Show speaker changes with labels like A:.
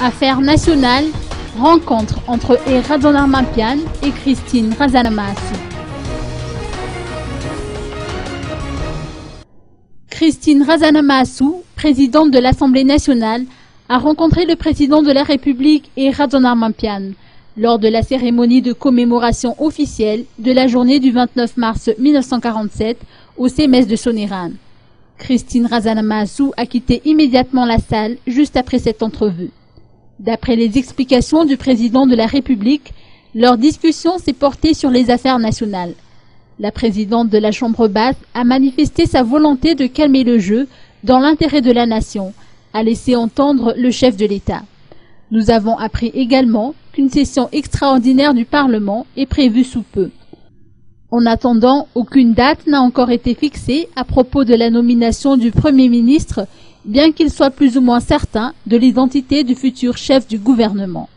A: Affaires nationales, rencontre entre Eradonar Mampiane et Christine Razanamassou. Christine Razanamassou, présidente de l'Assemblée nationale, a rencontré le président de la République Eradonar Mampiane lors de la cérémonie de commémoration officielle de la journée du 29 mars 1947 au CMS de Soneran. Christine Razanamassou a quitté immédiatement la salle juste après cette entrevue. D'après les explications du président de la République, leur discussion s'est portée sur les affaires nationales. La présidente de la Chambre basse a manifesté sa volonté de calmer le jeu dans l'intérêt de la nation, a laissé entendre le chef de l'État. Nous avons appris également qu'une session extraordinaire du Parlement est prévue sous peu. En attendant, aucune date n'a encore été fixée à propos de la nomination du Premier ministre, bien qu'il soit plus ou moins certain de l'identité du futur chef du gouvernement.